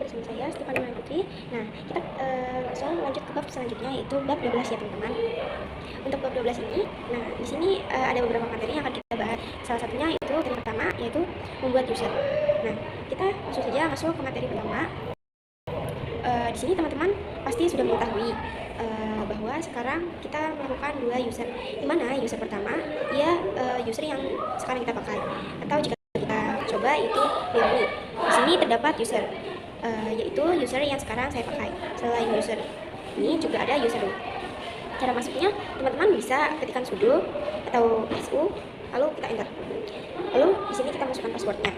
bersama saya Stefani Maya Putri. Nah, kita langsung lanjut ke bab selanjutnya, yaitu bab 12 ya teman-teman. Untuk bab 12 ini, nah di sini ada beberapa materi yang akan kita bahas. Salah satunya itu materi pertama, yaitu membuat user. Nah, kita langsung saja masuk ke materi pertama. Di sini teman-teman pasti sudah mengetahui bahwa sekarang kita melakukan dua user, di mana user pertama ia user yang sekarang kita pakai, atau jika kita coba itu Leonie. Di sini terdapat user, yaitu user yang sekarang saya pakai. Selain user ini juga ada user root. Cara masuknya teman-teman bisa ketikkan sudo atau su, lalu kita enter. Lalu di sini kita masukkan passwordnya.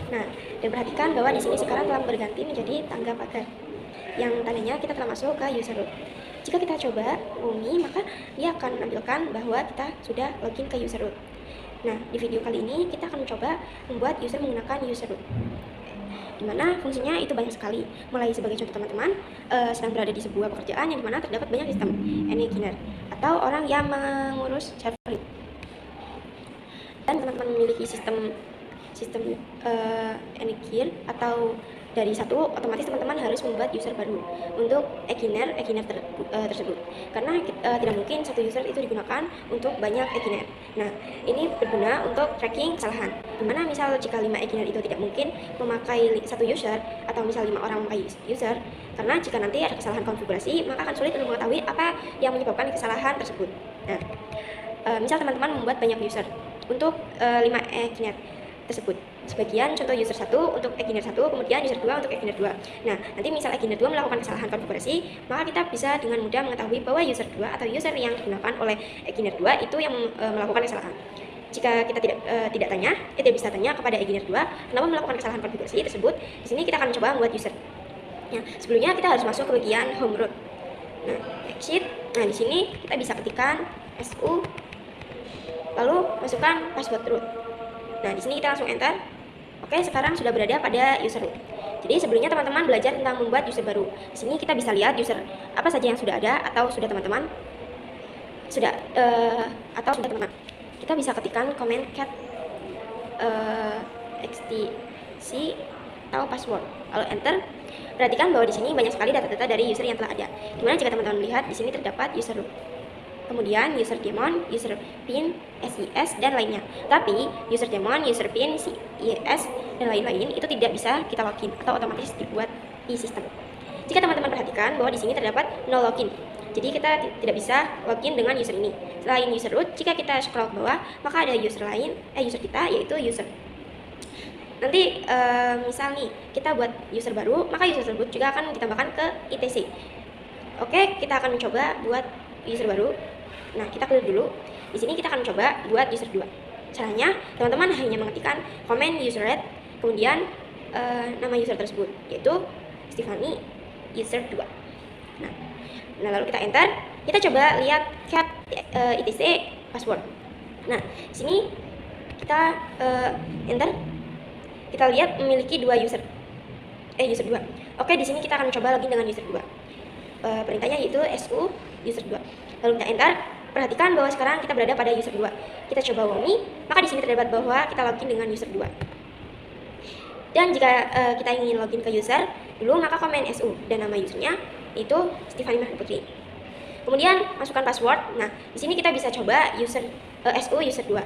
Nah, dan perhatikan bahwa di sini sekarang telah berganti menjadi tangga pagar, yang tandanya kita telah masuk ke user root. Jika kita coba Umi, maka dia akan menampilkan bahwa kita sudah login ke user root. Nah, di video kali ini kita akan mencoba membuat user menggunakan user root, dimana fungsinya itu banyak sekali. Mulai sebagai contoh teman-teman sedang berada di sebuah pekerjaan yang dimana terdapat banyak sistem engineer atau orang yang mengurus server, dan teman-teman memiliki sistem engineer atau dari satu, otomatis teman-teman harus membuat user baru untuk engineer tersebut, karena tidak mungkin satu user itu digunakan untuk banyak engineer. Nah, ini berguna untuk tracking kesalahan, dimana misal jika 5 engineer itu tidak mungkin memakai satu user, atau misal 5 orang memakai user, karena jika nanti ada kesalahan konfigurasi maka akan sulit untuk mengetahui apa yang menyebabkan kesalahan tersebut. Nah, misal teman-teman membuat banyak user untuk 5 engineer tersebut. Sebagian contoh user 1 untuk engineer 1, kemudian user 2 untuk engineer 2. Nah, nanti misal engineer 2 melakukan kesalahan konfigurasi, maka kita bisa dengan mudah mengetahui bahwa user 2 atau user yang digunakan oleh engineer 2 itu yang melakukan kesalahan. Jika kita tidak bisa tanya kepada engineer 2 kenapa melakukan kesalahan konfigurasi tersebut, di sini kita akan mencoba membuat user. Nah, sebelumnya kita harus masuk ke bagian home root. Nah, exit. Nah, di sini kita bisa ketikkan su, lalu masukkan password root. Nah, di sini kita langsung enter. Oke, sekarang sudah berada pada user root. Jadi sebelumnya teman-teman belajar tentang membuat user baru. Di sini kita bisa lihat user apa saja yang sudah ada atau sudah teman-teman kita bisa ketikkan command cat xtc atau password, lalu enter. Perhatikan bahwa di sini banyak sekali data-data dari user yang telah ada. Dimana jika teman-teman lihat di sini terdapat user root, kemudian user daemon, user pin, SIS, dan lainnya. Tapi user daemon, user pin, SIS, dan lain-lain itu tidak bisa kita login atau otomatis dibuat di sistem. Jika teman-teman perhatikan bahwa di sini terdapat no login, jadi kita tidak bisa login dengan user ini. Selain user root, jika kita scroll ke bawah, maka ada user lain, user kita, yaitu user. Nanti misal nih kita buat user baru, maka user tersebut juga akan ditambahkan ke ITC. Oke, kita akan mencoba buat user baru. Nah, kita clear dulu. Di sini kita akan coba buat user 2. Caranya, teman-teman hanya mengetikkan comment user red, kemudian nama user tersebut, yaitu Stefani user 2. Nah, lalu kita enter. Kita coba lihat cat etc password. Nah, di sini kita enter. Kita lihat memiliki dua user 2. Oke, di sini kita akan coba login dengan user 2. Perintahnya yaitu su user 2. Lalu kita enter. Perhatikan bahwa sekarang kita berada pada user 2. Kita coba Womi, maka di sini terdapat bahwa kita login dengan user 2. Dan jika kita ingin login ke user dulu, maka komen su dan nama usernya itu Stefani Maya Putri. Kemudian masukkan password. Nah, di sini kita bisa coba user su user 2.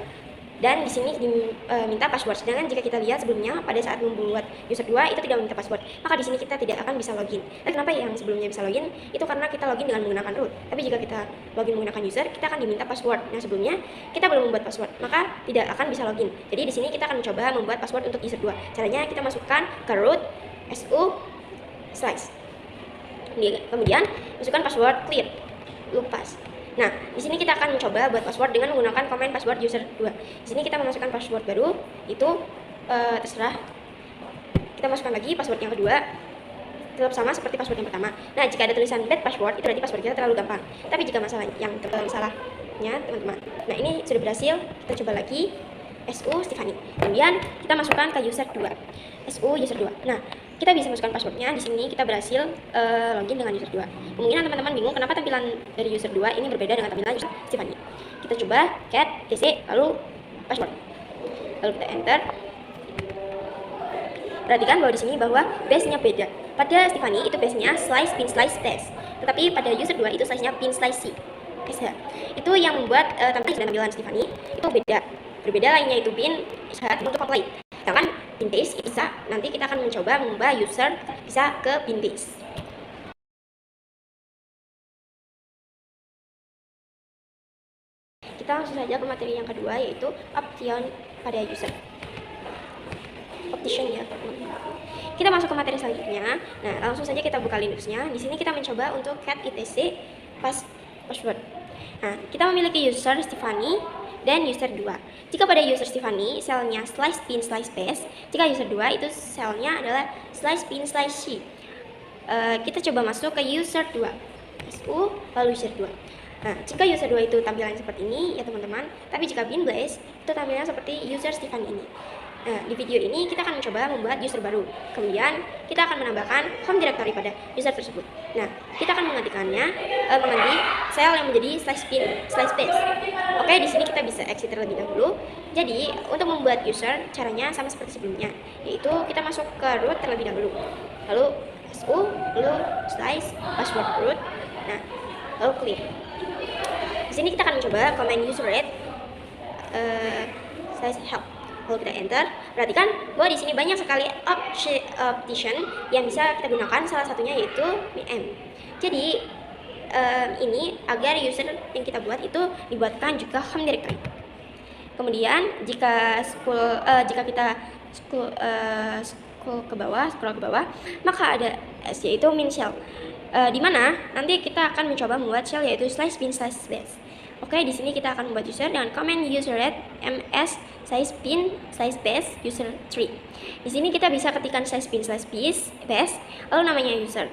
Dan di sini diminta password. Sedangkan jika kita lihat sebelumnya pada saat membuat user 2 itu tidak meminta password, maka di sini kita tidak akan bisa login. Dan kenapa yang sebelumnya bisa login? Itu karena kita login dengan menggunakan root. Tapi jika kita login menggunakan user, kita akan diminta password. Nah, sebelumnya kita belum membuat password, maka tidak akan bisa login. Jadi di sini kita akan mencoba membuat password untuk user 2. Caranya kita masukkan ke root su slice. Kemudian masukkan password clear lupas. Nah, di sini kita akan mencoba buat password dengan menggunakan command password user 2. Di sini kita memasukkan password baru, itu terserah. Kita masukkan lagi password yang kedua, tetap sama seperti password yang pertama. Nah, jika ada tulisan bad password, itu berarti password kita terlalu gampang. Tapi jika masalahnya teman-teman. Nah, ini sudah berhasil. Kita coba lagi su Stefani. Kemudian kita masukkan ke user 2. su user 2. Nah, kita bisa masukkan passwordnya. Di sini kita berhasil login dengan user 2. Kemungkinan teman-teman bingung kenapa tampilan dari user 2 ini berbeda dengan tampilan user Stefani. Kita coba cat tc lalu password, lalu kita enter. perhatikan bahwa di sini bahwa base-nya beda. Pada Stephanie itu base-nya slice pin slice base, tetapi pada user 2 itu size-nya pin slice C. Itu yang membuat tampilan Stephanie itu berbeda lainnya itu pin untuk complete. Sedangkan pin base bisa nanti kita akan mencoba mengubah user bisa ke pin base. Kita langsung saja ke materi yang kedua, yaitu option pada user. Option ya. Kita masuk ke materi selanjutnya. Nah, langsung saja kita buka Linuxnya. Di sini kita mencoba untuk cat etc password. Nah, kita memiliki user Stephanie dan user 2. Jika pada user Stephanie selnya slice pin slice base, jika user 2 itu selnya adalah slice pin slice C. Kita coba masuk ke user 2. SU lalu user 2. Nah, jika user 2 itu tampilannya seperti ini ya teman-teman, tapi jika bin base itu tampilannya seperti user Stephanie ini. Nah, di video ini kita akan mencoba membuat user baru. Kemudian kita akan menambahkan home directory pada user tersebut. Nah, kita akan mengganti sel yang menjadi slice base. Oke, di sini kita bisa exit terlebih dahulu. Jadi, untuk membuat user caranya sama seperti sebelumnya, yaitu kita masuk ke root terlebih dahulu. Lalu su, lalu slice password root. Nah, lalu clear. Di sini kita akan mencoba command user read slice help. Kalau kita enter, perhatikan bahwa di sini banyak sekali option yang bisa kita gunakan. Salah satunya yaitu VM. Jadi ini agar user yang kita buat itu dibuatkan juga home directory. Kemudian jika kita scroll ke bawah, maka ada S yaitu min shell. Di mana nanti kita akan mencoba membuat shell yaitu slice bin slice base. Oke, di sini kita akan membuat user dengan command user read ms size bin size base user 3. Di sini kita bisa ketikkan size bin size base lalu namanya user.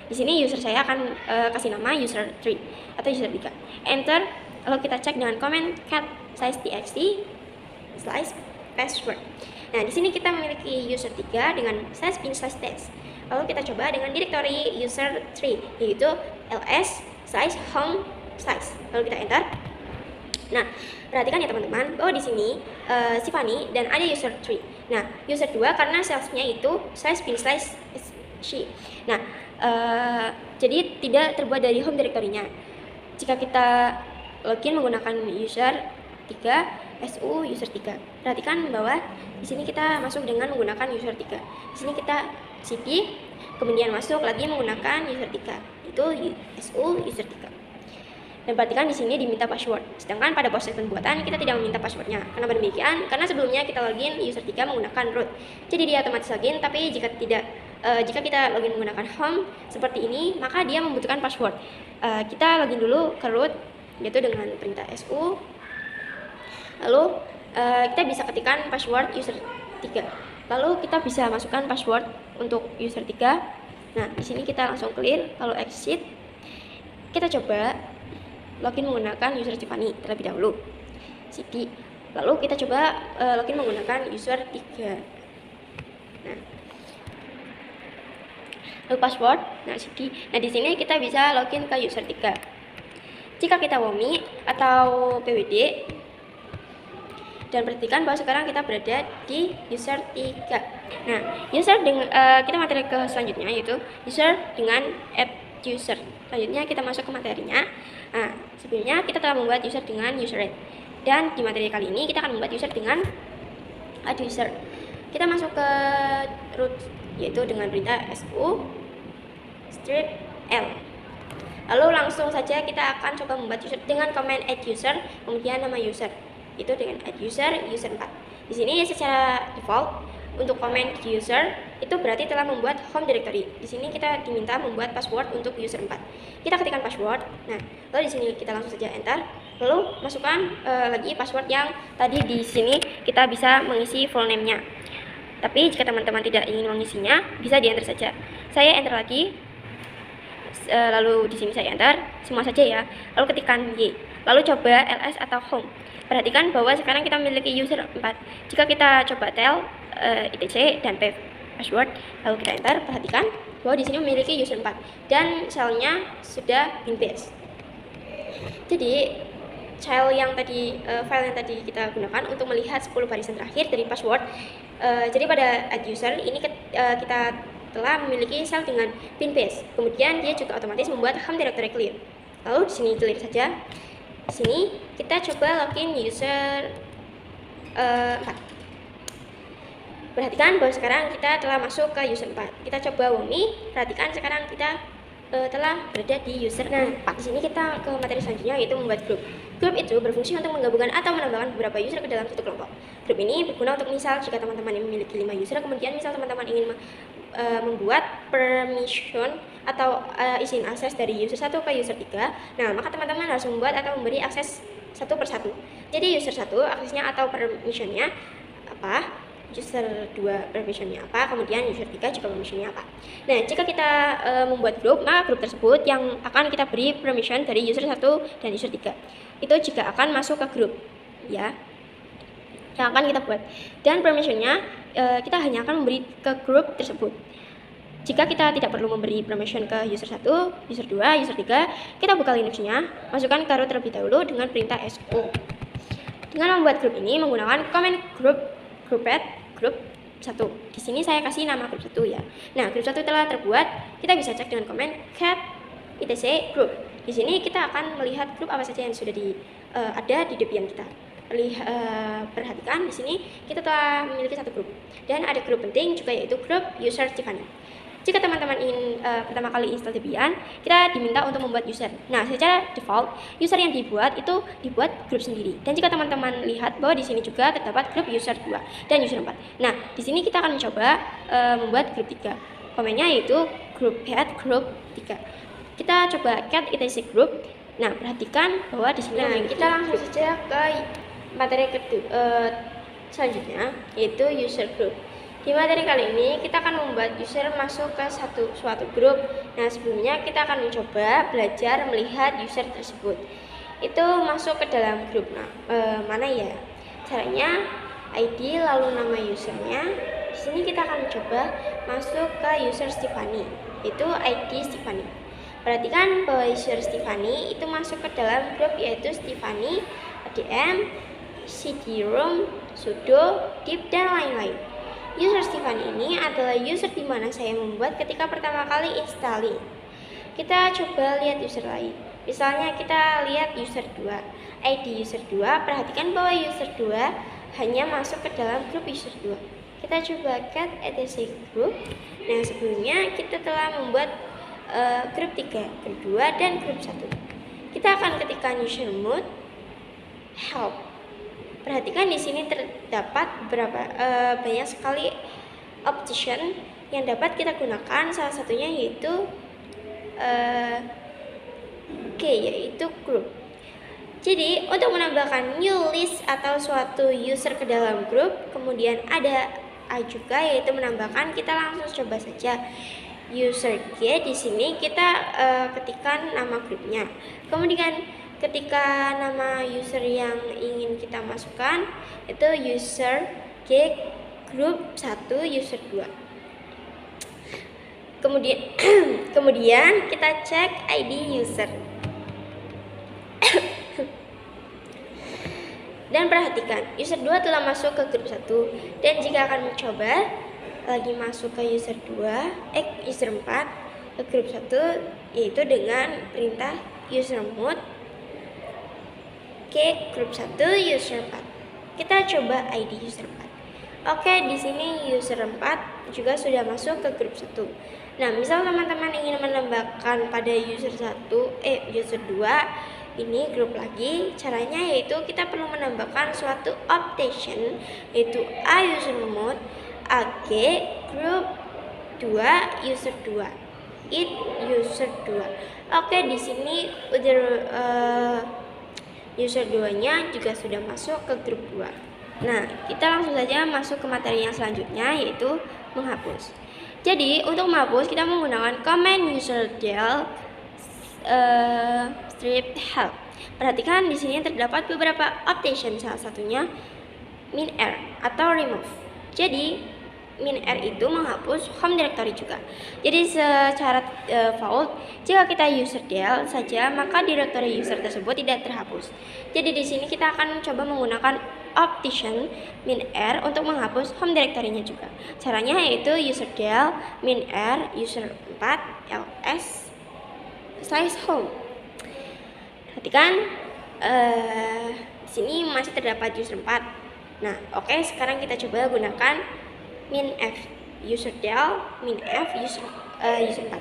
Di sini user saya akan kasih nama user 3 atau user 3. Enter, lalu kita cek dengan command cat size txt slice password. Nah, di sini kita memiliki user 3 dengan size bin size base. Lalu kita coba dengan directory user 3 yaitu ls size home size. Lalu kita enter. Nah, perhatikan ya teman-teman bahwa di sini Stephanie dan ada user 3. Nah, user 2 karena salesnya itu size bin size she. Nah, jadi tidak terbuat dari home directory-nya. Jika kita login menggunakan user 3 su user 3. Perhatikan bahwa di sini kita masuk dengan menggunakan user 3. Di sini kita cp kemudian masuk lagi menggunakan user 3. Itu su user 3. Dan perhatikan di sini diminta password. Sedangkan pada proses pembuatan kita tidak meminta passwordnya. Kenapa demikian? Karena sebelumnya kita login user 3 menggunakan root. Jadi dia otomatis login, tapi jika kita login menggunakan home seperti ini, maka dia membutuhkan password. Kita login dulu ke root yaitu dengan perintah su. Lalu kita bisa ketikkan password user 3. Lalu kita bisa masukkan password untuk user 3. Nah, di sini kita langsung clear, lalu exit. Kita coba login menggunakan user Stephanie terlebih dahulu. cp. Lalu kita coba login menggunakan user 3. Nah, lalu password. Nah, cp. Nah, di sini kita bisa login ke user 3. Jika kita WOMI atau PWD, dan perhatikan bahwa sekarang kita berada di user 3. Nah, user dengan kita materi ke selanjutnya yaitu user dengan add user. Selanjutnya kita masuk ke materinya. Nah, sebelumnya kita telah membuat user dengan user read. Dan di materi kali ini kita akan membuat user dengan add user. Kita masuk ke root yaitu dengan perintah su strip l. Lalu langsung saja kita akan coba membuat user dengan command add user, kemudian nama user itu dengan add user 4. Di sini secara default untuk command user itu berarti telah membuat home directory. Di sini kita diminta membuat password untuk user 4. Kita ketikkan password. Nah, lalu di sini kita langsung saja enter. Lalu masukkan lagi password yang tadi di sini kita bisa mengisi full name-nya. Tapi jika teman-teman tidak ingin mengisinya, bisa di enter saja. Saya enter lagi. Lalu di sini saya enter semua saja ya. Lalu ketikkan y. Lalu coba ls atau home. Perhatikan bahwa sekarang kita memiliki user 4. Jika kita coba tel etc dan password, lalu kita enter, perhatikan bahwa di sini memiliki user 4 dan selnya sudah bin base. Jadi file yang tadi kita gunakan untuk melihat 10 barisan terakhir dari password. Jadi pada add user ini kita telah memiliki sel dengan bin base. Kemudian dia juga otomatis membuat home directory clear. Lalu di sini clear saja. Di sini kita coba login user 4. Perhatikan bahwa sekarang kita telah masuk ke user 4. Kita coba WOMI. Perhatikan sekarang kita telah berada di user 4. Di sini kita ke materi selanjutnya, yaitu membuat grup. Grup itu berfungsi untuk menggabungkan atau menambahkan beberapa user ke dalam satu kelompok. Grup ini berguna untuk misal jika teman-teman memiliki 5 user, kemudian misal teman-teman ingin membuat permission atau izin akses dari user 1 ke user 3. Nah, maka teman-teman harus membuat atau memberi akses satu persatu. Jadi user 1 aksesnya atau permissionnya apa? User 2 permissionnya apa, kemudian user 3 juga permissionnya apa. Nah, jika kita membuat grup, maka grup tersebut yang akan kita beri permission dari user 1 dan user 3 itu jika akan masuk ke grup, ya, yang akan kita buat. Dan permissionnya kita hanya akan memberi ke grup tersebut. Jika kita tidak perlu memberi permission ke user 1, user 2, user 3, kita buka Linux-nya, masukkan ke root terlebih dahulu dengan perintah sudo. Dengan membuat grup ini menggunakan command grouped grup 1. Di sini saya kasih nama grup 1 ya. Nah, grup 1 telah terbuat. Kita bisa cek dengan command cat etc group. Di sini kita akan melihat grup apa saja yang sudah ada di Debian kita. Perhatikan di sini kita telah memiliki satu grup dan ada grup penting juga, yaitu grup user Tiffany. Jika teman-teman ingin pertama kali install Debian, kita diminta untuk membuat user. Nah, secara default user yang dibuat itu dibuat grup sendiri. Dan jika teman-teman lihat bahwa di sini juga terdapat grup user 2 dan user 4. Nah, di sini kita akan mencoba membuat grup 3. Komennya yaitu grup head group 3. Kita coba cat etc group. Nah, perhatikan bahwa di sini kita langsung saja ke materi selanjutnya, yaitu user group. Di materi kali ini kita akan membuat user masuk ke suatu grup. Nah, sebelumnya kita akan mencoba belajar melihat user tersebut itu masuk ke dalam grup. Nah, mana ya caranya? ID lalu nama usernya. Di sini kita akan mencoba masuk ke user Tiffany, itu ID Tiffany. Perhatikan bahwa user Tiffany itu masuk ke dalam grup, yaitu Tiffany, adm, cd-rom, sudo, div, dan lain-lain. User Tiffany ini adalah user di mana saya membuat ketika pertama kali installing. Kita coba lihat user lain. Misalnya kita lihat user 2, ID user 2. Perhatikan bahwa user 2 hanya masuk ke dalam grup user 2. Kita coba cat etc group. Nah, sebelumnya kita telah membuat grup 3, grup 2, dan grup 1. Kita akan ketikkan usermod help. Perhatikan di sini terdapat banyak sekali option yang dapat kita gunakan. Salah satunya yaitu yaitu group. Jadi untuk menambahkan new list atau suatu user ke dalam grup, kemudian ada juga yaitu menambahkan, kita langsung coba saja user G. Di sini kita ketikkan nama grupnya. Kemudian ketika nama user yang ingin kita masukkan itu user G grup 1 user 2. Kemudian kita cek ID user. Dan perhatikan user 2 telah masuk ke grup 1, dan jika akan mencoba lagi masuk ke user 4 ke grup 1, yaitu dengan perintah usermod ke grup 1 user 4. Kita coba ID user 4. Oke, di sini user 4 juga sudah masuk ke grup 1. Nah, misal teman-teman ingin menambahkan pada user 2 ini grup lagi, caranya yaitu kita perlu menambahkan suatu option, yaitu usermod ag grup 2 user 2 it user 2. Oke, di sini udah user 2-nya juga sudah masuk ke grup 2. Nah, kita langsung saja masuk ke materi yang selanjutnya, yaitu menghapus. Jadi, untuk menghapus kita menggunakan command userdel strip help. Perhatikan di sini terdapat beberapa option, salah satunya min r atau remove. Jadi, -r itu menghapus home directory juga. Jadi secara default, jika kita user del saja, maka directory user tersebut tidak terhapus. Jadi di sini kita akan coba menggunakan option -r untuk menghapus home directory-nya juga. Caranya yaitu user del -r user 4 ls/home. Perhatikan di sini masih terdapat user 4. Nah, oke, sekarang kita coba gunakan -f user del -f user 4.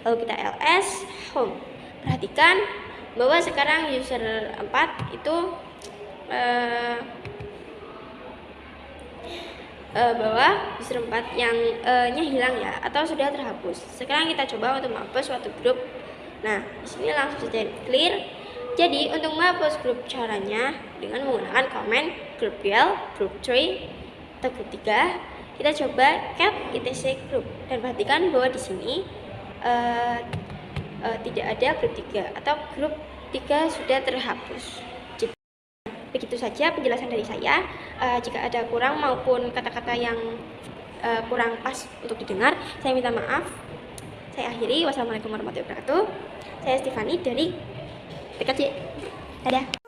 Lalu kita ls home. Perhatikan bahwa sekarang user 4 itu bahwa user 4 yang nya hilang ya, atau sudah terhapus. Sekarang kita coba untuk menghapus suatu grup. Nah, di sini langsung saja clear. Jadi untuk menghapus grup caranya dengan menggunakan command group del group 3 atau group 3. Kita coba cat etc group dan perhatikan bahwa di sini tidak ada group 3 atau grup 3 sudah terhapus. Jadi, begitu saja penjelasan dari saya. Jika ada kurang maupun kata-kata yang kurang pas untuk didengar, saya minta maaf. Saya akhiri. Wassalamualaikum warahmatullahi wabarakatuh. Saya Stefani dari TKJ. Dadah.